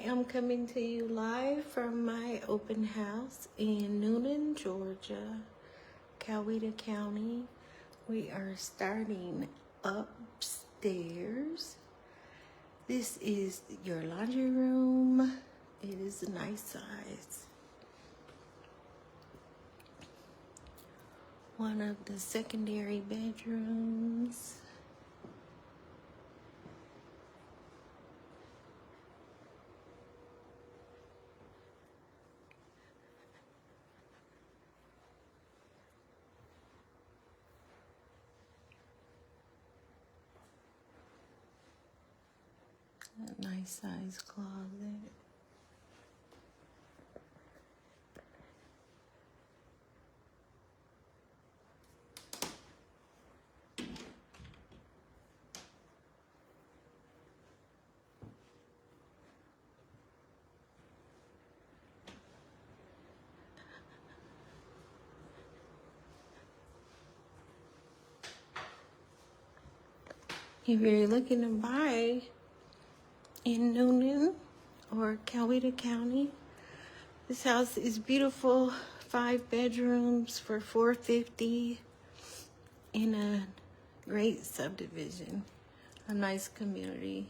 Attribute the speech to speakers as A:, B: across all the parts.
A: am coming to you live from my open house in Newnan, Georgia, Coweta County. We are starting upstairs. This is your laundry room. It is a nice size. One of the secondary bedrooms. A nice size closet. If you're looking to buy in Newnan or Coweta County, this house is beautiful. 5 bedrooms for $450 in a great subdivision, a nice community.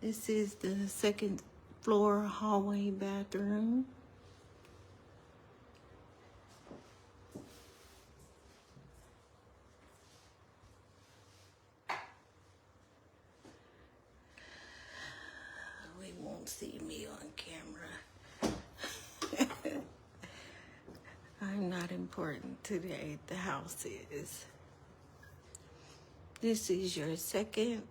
A: This is the second floor hallway bathroom. See me on camera. I'm not important today. The house is. This is your secondary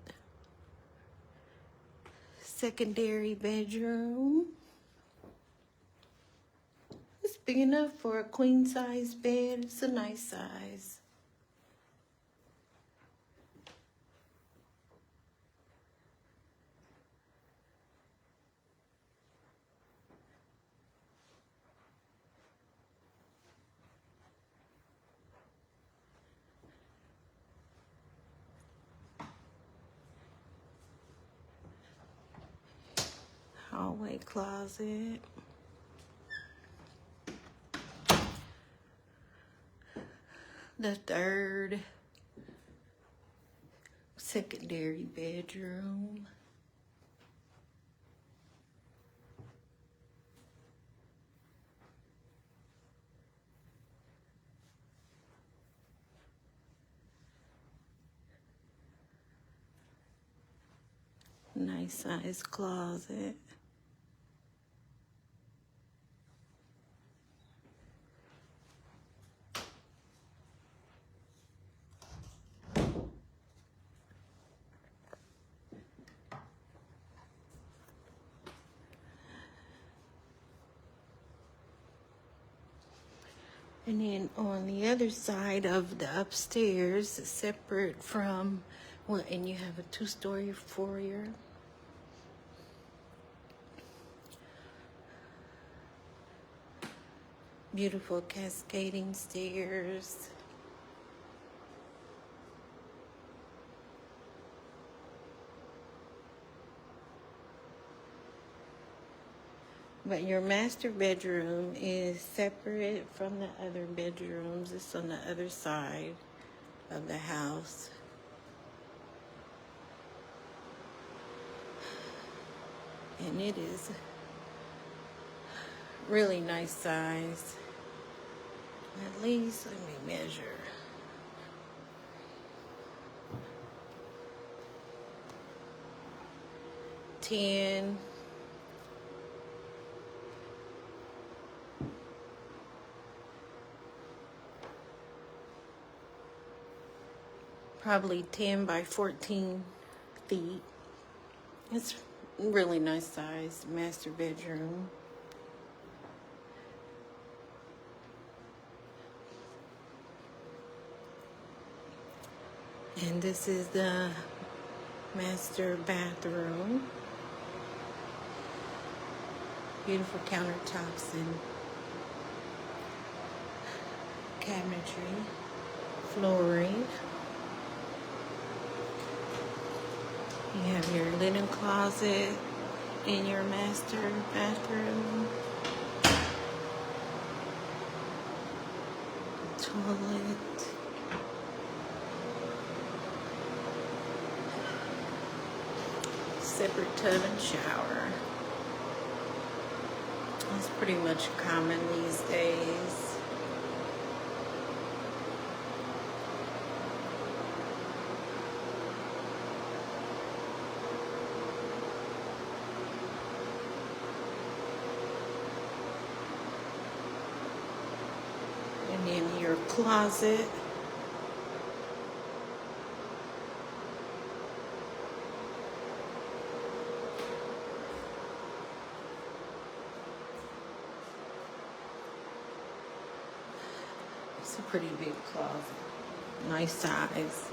A: bedroom. It's big enough for a queen size bed. It's a nice size. Hallway closet. The third secondary bedroom. Nice size closet. And then on the other side of the upstairs, separate from, well, and you have a 2-story foyer. Beautiful cascading stairs. But your master bedroom is separate from the other bedrooms. It's on the other side of the house. And it is really nice size. At least, let me measure. Probably 10 by 14 feet. It's really nice size master bedroom. And this is the master bathroom. Beautiful countertops and cabinetry, flooring. You have your linen closet in your master bathroom. Toilet. Separate tub and shower. That's pretty much common these days. And then your closet. It's a pretty big closet. Nice size.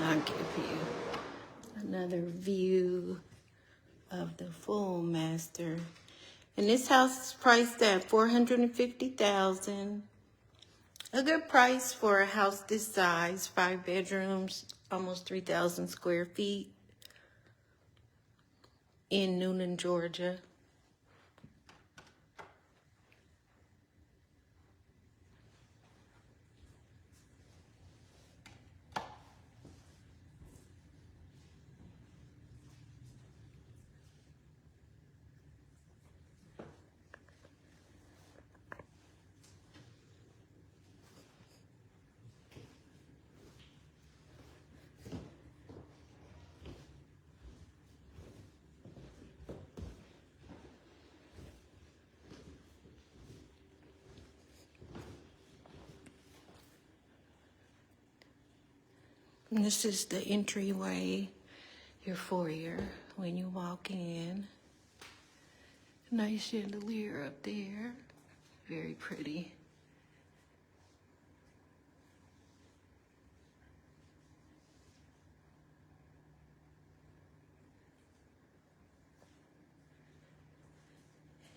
A: I'll give you another view of the full master. And this house is priced at $450,000. A good price for a house this size, 5 bedrooms, almost 3,000 square feet in Newnan, Georgia. And this is the entryway, your foyer, when you walk in. Nice chandelier up there. Very pretty.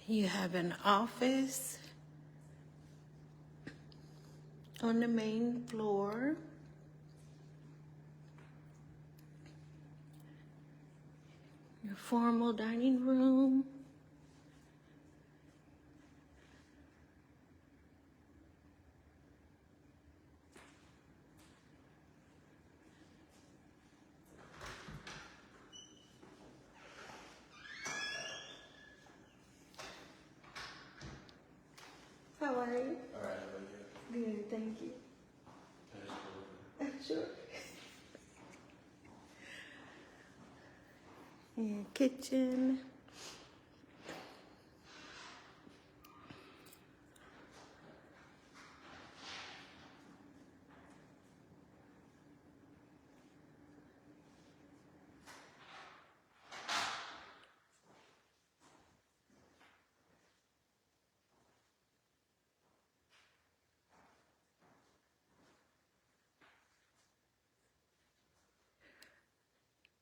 A: You have an office on the main floor. Your formal dining room. How are you?
B: All right, how about you?
A: Good, thank you. Sure. And kitchen.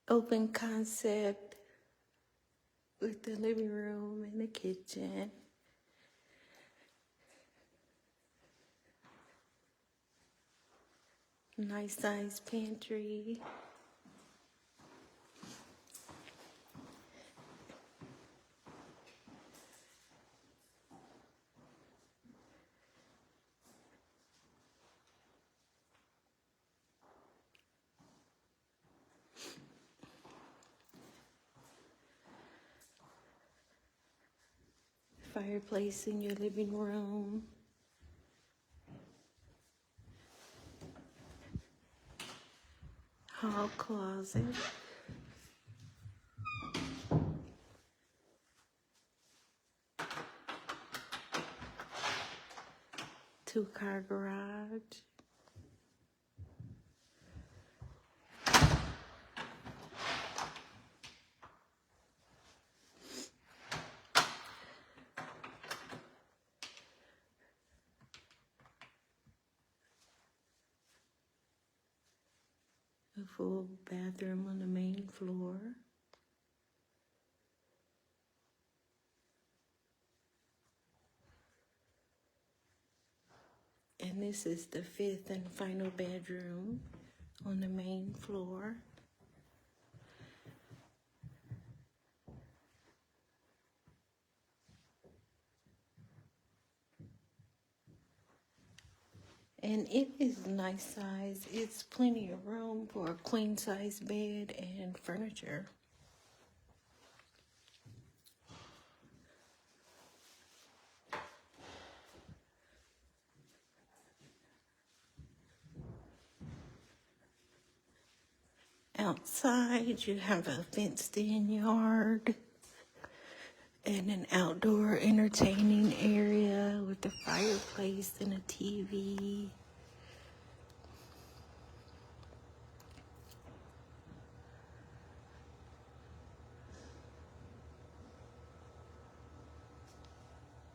A: Open concept with the living room and the kitchen. Nice size pantry. Fireplace in your living room. Hall closet. Two-car garage. The full bathroom on the main floor. And this is the 5th and final bedroom on the main floor. And it is nice size. It's plenty of room for a queen size bed and furniture. Outside, you have a fenced-in yard and an outdoor entertaining area with a fireplace and a TV.